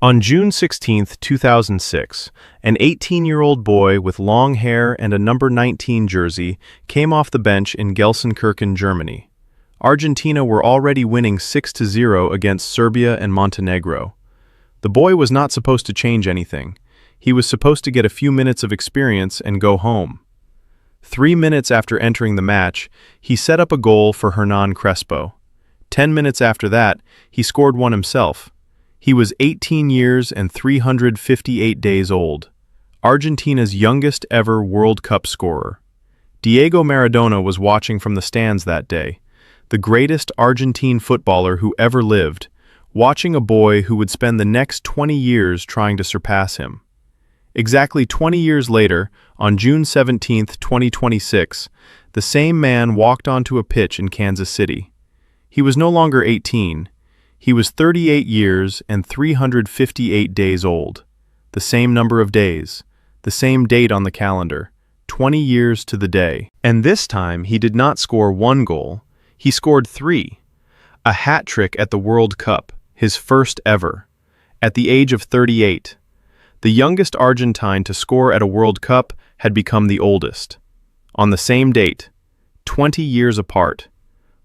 On June 16, 2006, an 18-year-old boy with long hair and a number 19 jersey came off the bench in Gelsenkirchen, Germany. Argentina were already winning 6-0 against Serbia and Montenegro. The boy was not supposed to change anything. He was supposed to get a few minutes of experience and go home. 3 minutes after entering the match, he set up a goal for Hernan Crespo. 10 minutes after that, he scored one himself. He was 18 years and 358 days old, Argentina's youngest ever World Cup scorer. Diego Maradona was watching from the stands that day, the greatest Argentine footballer who ever lived, watching a boy who would spend the next 20 years trying to surpass him. Exactly 20 years later, on June 17, 2026, the same man walked onto a pitch in Kansas City. He was no longer 18. He was 38 years and 358 days old. The same number of days, the same date on the calendar, 20 years to the day. And this time he did not score one goal, he scored 3. A hat trick at the World Cup, his first ever. At the age of 38, the youngest Argentine to score at a World Cup had become the oldest. On the same date, 20 years apart.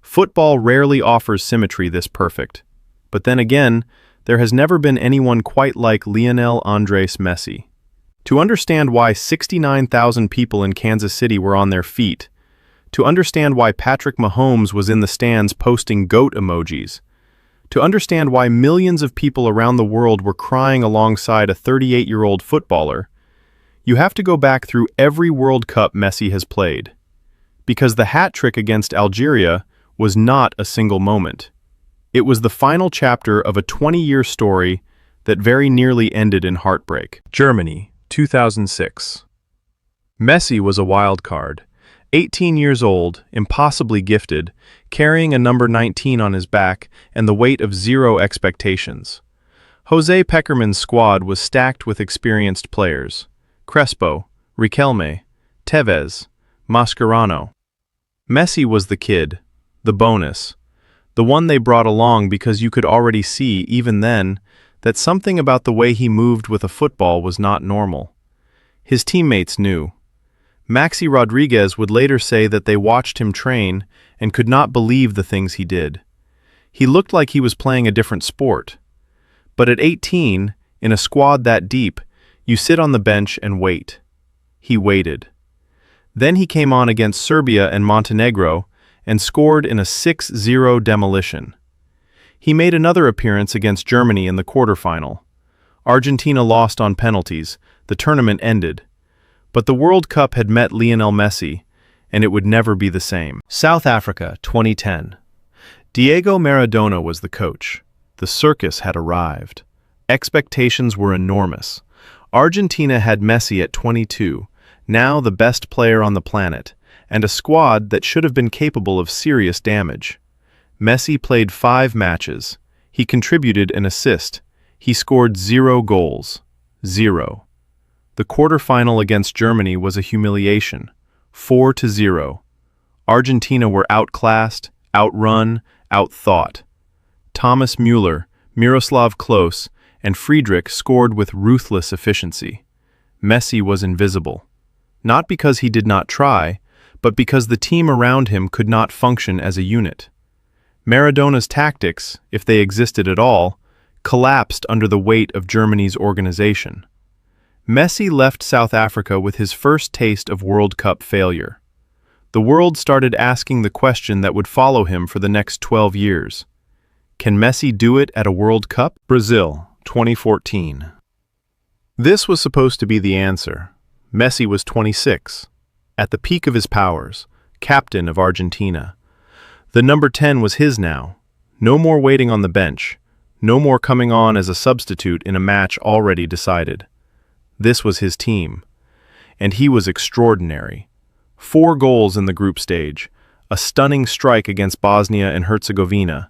Football rarely offers symmetry this perfect. But then again, there has never been anyone quite like Lionel Andres Messi. To understand why 69,000 people in Kansas City were on their feet, to understand why Patrick Mahomes was in the stands posting goat emojis, to understand why millions of people around the world were crying alongside a 38-year-old footballer, you have to go back through every World Cup Messi has played. Because the hat trick against Algeria was not a single moment. It was the final chapter of a 20-year story that very nearly ended in heartbreak. Germany, 2006. Messi was a wild card. 18 years old, impossibly gifted, carrying a number 19 on his back and the weight of zero expectations. Jose Pekerman's squad was stacked with experienced players. Crespo, Riquelme, Tevez, Mascherano. Messi was the kid, the bonus. The one they brought along because you could already see, even then, that something about the way he moved with a football was not normal. His teammates knew. Maxi Rodriguez would later say that they watched him train and could not believe the things he did. He looked like he was playing a different sport. But at 18, in a squad that deep, you sit on the bench and wait. He waited. Then he came on against Serbia and Montenegro and scored in a 6-0 demolition. He made another appearance against Germany in the quarterfinal. Argentina lost on penalties, the tournament ended. But the World Cup had met Lionel Messi, and it would never be the same. South Africa, 2010. Diego Maradona was the coach. The circus had arrived. Expectations were enormous. Argentina had Messi at 22, now the best player on the planet, and a squad that should have been capable of serious damage. Messi played 5 matches. He contributed an assist. He scored 0 goals. 0. The quarterfinal against Germany was a humiliation. 4-0. Argentina were outclassed, outrun, outthought. Thomas Müller, Miroslav Klose, and Friedrich scored with ruthless efficiency. Messi was invisible. Not because he did not try, but because the team around him could not function as a unit. Maradona's tactics, if they existed at all, collapsed under the weight of Germany's organization. Messi left South Africa with his first taste of World Cup failure. The world started asking the question that would follow him for the next 12 years. Can Messi do it at a World Cup? Brazil, 2014. This was supposed to be the answer. Messi was 26. At the peak of his powers, captain of Argentina. The number 10 was his now. No more waiting on the bench. No more coming on as a substitute in a match already decided. This was his team. And he was extraordinary. 4 goals in the group stage, a stunning strike against Bosnia and Herzegovina,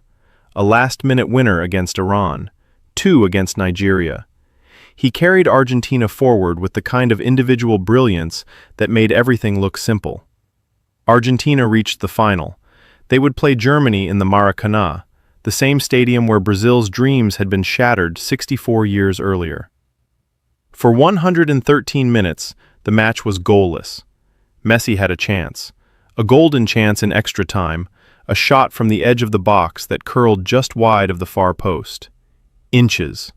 a last-minute winner against Iran, 2 against Nigeria. He carried Argentina forward with the kind of individual brilliance that made everything look simple. Argentina reached the final. They would play Germany in the Maracanã, the same stadium where Brazil's dreams had been shattered 64 years earlier. For 113 minutes, the match was goalless. Messi had a chance, a golden chance in extra time, a shot from the edge of the box that curled just wide of the far post. Inches.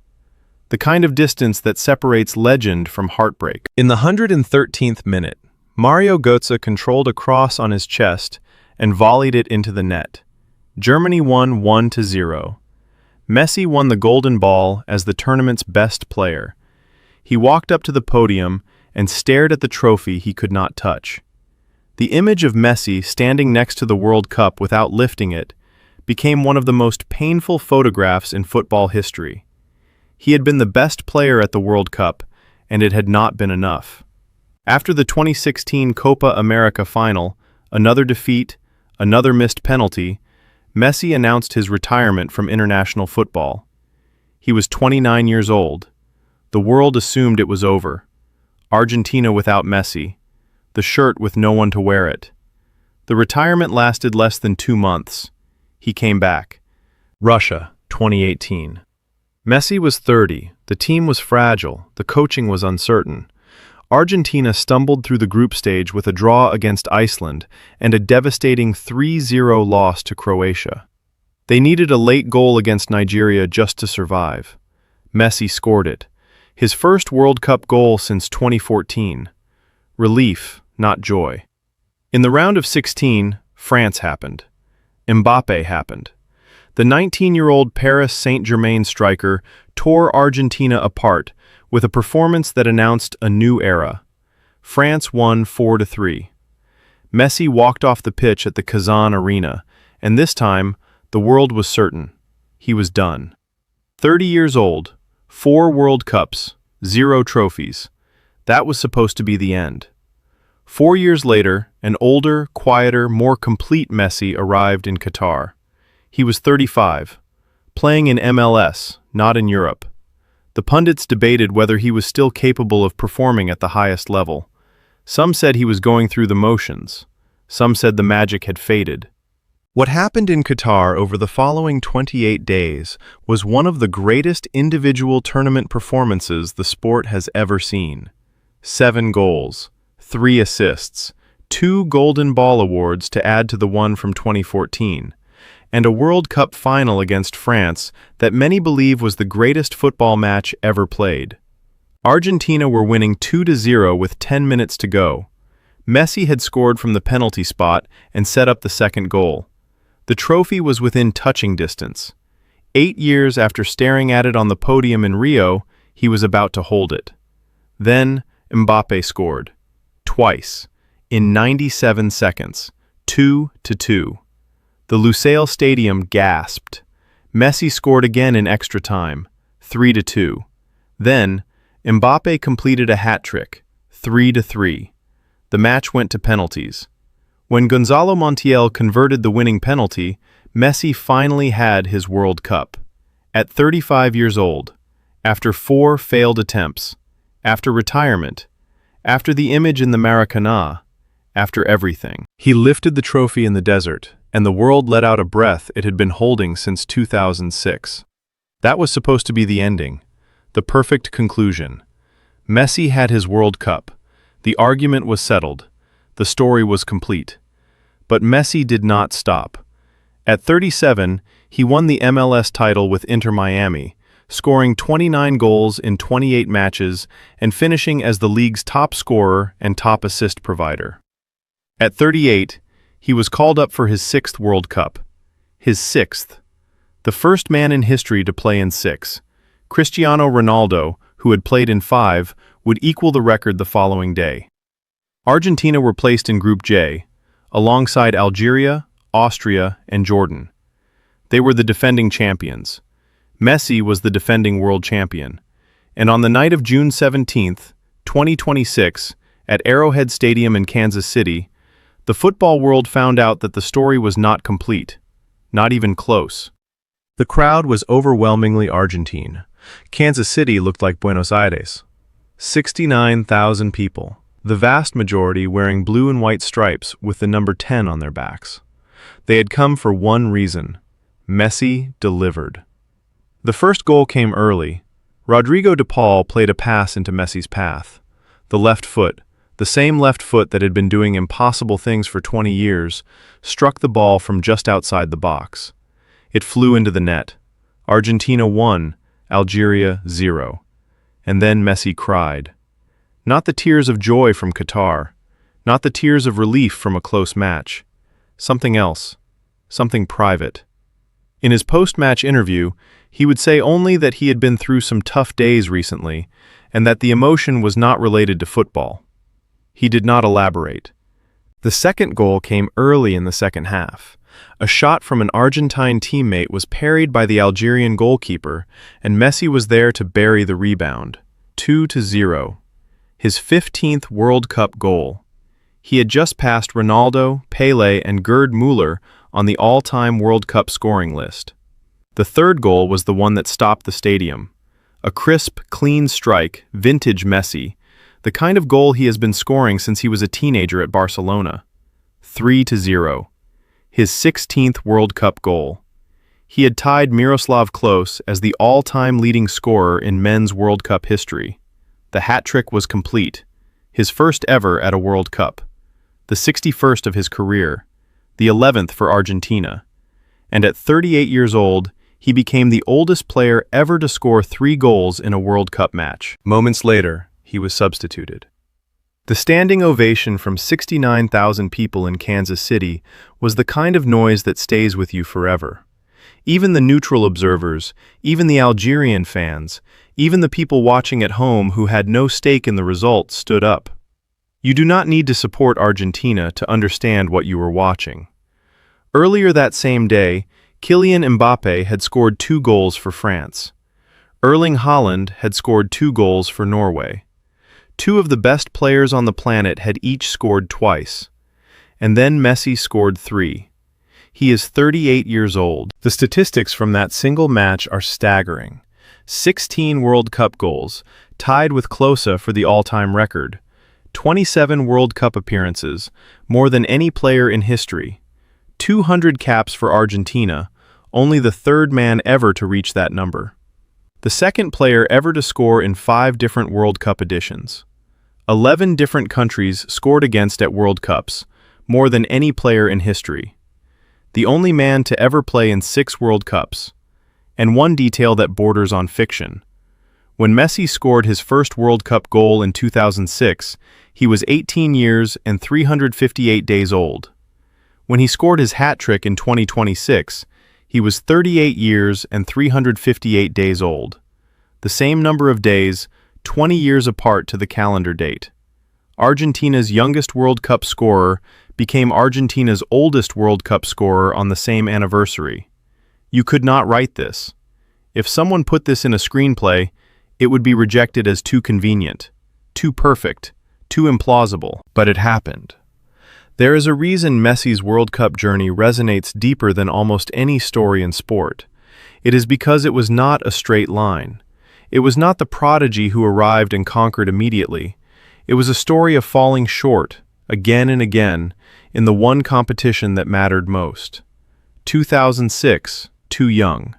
The kind of distance that separates legend from heartbreak. In the 113th minute, Mario Götze controlled a cross on his chest and volleyed it into the net. Germany won 1-0. Messi won the Golden Ball as the tournament's best player. He walked up to the podium and stared at the trophy he could not touch. The image of Messi standing next to the World Cup without lifting it became one of the most painful photographs in football history. He had been the best player at the World Cup, and it had not been enough. After the 2016 Copa America final, another defeat, another missed penalty, Messi announced his retirement from international football. He was 29 years old. The world assumed it was over. Argentina without Messi. The shirt with no one to wear it. The retirement lasted less than 2 months. He came back. Russia, 2018. Messi was 30. The team was fragile. The coaching was uncertain. Argentina stumbled through the group stage with a draw against Iceland and a devastating 3-0 loss to Croatia. They needed a late goal against Nigeria just to survive. Messi scored it. His first World Cup goal since 2014. Relief, not joy. In the round of 16, France happened. Mbappé happened. The 19-year-old Paris Saint-Germain striker tore Argentina apart with a performance that announced a new era. France won 4-3. Messi walked off the pitch at the Kazan Arena, and this time, the world was certain. He was done. 30 years old, 4 World Cups, 0 trophies. That was supposed to be the end. 4 years later, an older, quieter, more complete Messi arrived in Qatar. He was 35, playing in MLS, not in Europe. The pundits debated whether he was still capable of performing at the highest level. Some said he was going through the motions. Some said the magic had faded. What happened in Qatar over the following 28 days was one of the greatest individual tournament performances the sport has ever seen. 7 goals, 3 assists, 2 Golden Ball awards to add to the one from 2014, and a World Cup final against France that many believe was the greatest football match ever played. Argentina were winning 2-0 with 10 minutes to go. Messi had scored from the penalty spot and set up the second goal. The trophy was within touching distance. 8 years after staring at it on the podium in Rio, he was about to hold it. Then Mbappé scored. Twice. In 97 seconds. 2-2. The Lusail Stadium gasped. Messi scored again in extra time, 3-2. Then, Mbappé completed a hat-trick, 3-3. The match went to penalties. When Gonzalo Montiel converted the winning penalty, Messi finally had his World Cup. At 35 years old, after 4 failed attempts, after retirement, after the image in the Maracanã, after everything. He lifted the trophy in the desert, and the world let out a breath it had been holding since 2006. That was supposed to be the ending, the perfect conclusion. Messi had his World Cup. The argument was settled. The story was complete. But Messi did not stop. At 37, he won the MLS title with Inter Miami, scoring 29 goals in 28 matches and finishing as the league's top scorer and top assist provider. At 38, he was called up for his 6th World Cup. His 6th. The first man in history to play in 6. Cristiano Ronaldo, who had played in 5, would equal the record the following day. Argentina were placed in Group J, alongside Algeria, Austria, and Jordan. They were the defending champions. Messi was the defending world champion. And on the night of June 17, 2026, at Arrowhead Stadium in Kansas City, the football world found out that the story was not complete, not even close. The crowd was overwhelmingly Argentine. Kansas City looked like Buenos Aires. 69,000 people, the vast majority wearing blue and white stripes with the number 10 on their backs. They had come for one reason: Messi delivered. The first goal came early. Rodrigo de Paul played a pass into Messi's path. The left foot, the same left foot that had been doing impossible things for 20 years, struck the ball from just outside the box. It flew into the net. Argentina 1, Algeria 0. And then Messi cried. Not the tears of joy from Qatar, not the tears of relief from a close match. Something else, something private. In his post-match interview, he would say only that he had been through some tough days recently, and that the emotion was not related to football. He did not elaborate. The second goal came early in the second half. A shot from an Argentine teammate was parried by the Algerian goalkeeper, and Messi was there to bury the rebound. 2-0. His 15th World Cup goal. He had just passed Ronaldo, Pelé, and Gerd Müller on the all-time World Cup scoring list. The third goal was the one that stopped the stadium. A crisp, clean strike, vintage Messi, the kind of goal he has been scoring since he was a teenager at Barcelona. 3-0. His 16th World Cup goal. He had tied Miroslav Klose as the all-time leading scorer in men's World Cup history. The hat-trick was complete, his first ever at a World Cup, the 61st of his career, the 11th for Argentina. And at 38 years old, he became the oldest player ever to score 3 goals in a World Cup match. Moments later, he was substituted. The standing ovation from 69,000 people in Kansas City was the kind of noise that stays with you forever. Even the neutral observers, even the Algerian fans, even the people watching at home who had no stake in the result stood up. You do not need to support Argentina to understand what you were watching. Earlier that same day, Kylian Mbappé had scored 2 goals for France. Erling Haaland had scored 2 goals for Norway. 2 of the best players on the planet had each scored twice. And then Messi scored 3. He is 38 years old. The statistics from that single match are staggering. 16 World Cup goals, tied with Klose for the all-time record. 27 World Cup appearances, more than any player in history. 200 caps for Argentina, only the third man ever to reach that number. The second player ever to score in 5 different World Cup editions. 11 different countries scored against at World Cups, more than any player in history. The only man to ever play in 6 World Cups. And one detail that borders on fiction. When Messi scored his first World Cup goal in 2006, he was 18 years and 358 days old. When he scored his hat-trick in 2026, he was 38 years and 358 days old. The same number of days, 20 years apart to the calendar date. Argentina's youngest World Cup scorer became Argentina's oldest World Cup scorer on the same anniversary. You could not write this. If someone put this in a screenplay, it would be rejected as too convenient, too perfect, too implausible. But it happened. There is a reason Messi's World Cup journey resonates deeper than almost any story in sport. It is because it was not a straight line. It was not the prodigy who arrived and conquered immediately. It was a story of falling short, again and again, in the one competition that mattered most. 2006, too young.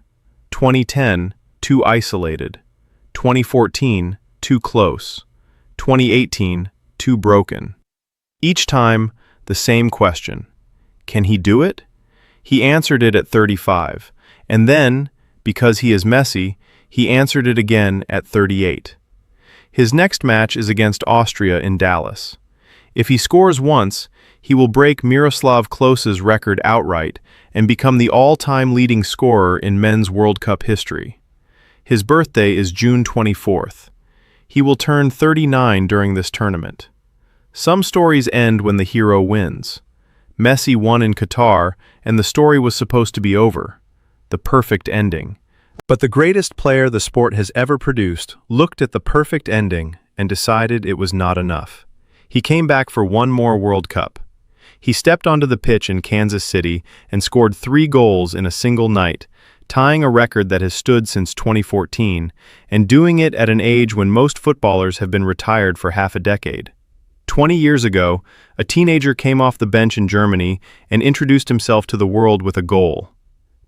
2010, too isolated. 2014, too close. 2018, too broken. Each time, the same question. Can he do it? He answered it at 35, and then, because he is Messi, he answered it again at 38. His next match is against Austria in Dallas. If he scores once, he will break Miroslav Klose's record outright and become the all-time leading scorer in men's World Cup history. His birthday is June 24th. He will turn 39 during this tournament. Some stories end when the hero wins. Messi won in Qatar, and the story was supposed to be over. The perfect ending. But the greatest player the sport has ever produced looked at the perfect ending and decided it was not enough. He came back for one more World Cup. He stepped onto the pitch in Kansas City and scored 3 goals in a single night, tying a record that has stood since 2014, and doing it at an age when most footballers have been retired for half a decade. 20 years ago, a teenager came off the bench in Germany and introduced himself to the world with a goal.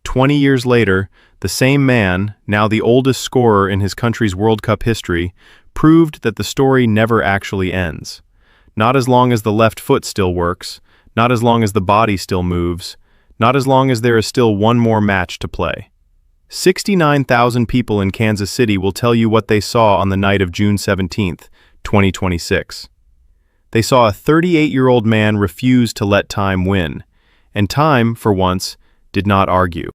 20 years later, the same man, now the oldest scorer in his country's World Cup history, proved that the story never actually ends. Not as long as the left foot still works, not as long as the body still moves, not as long as there is still one more match to play. 69,000 people in Kansas City will tell you what they saw on the night of June 17, 2026. They saw a 38-year-old man refuse to let time win, and time, for once, did not argue.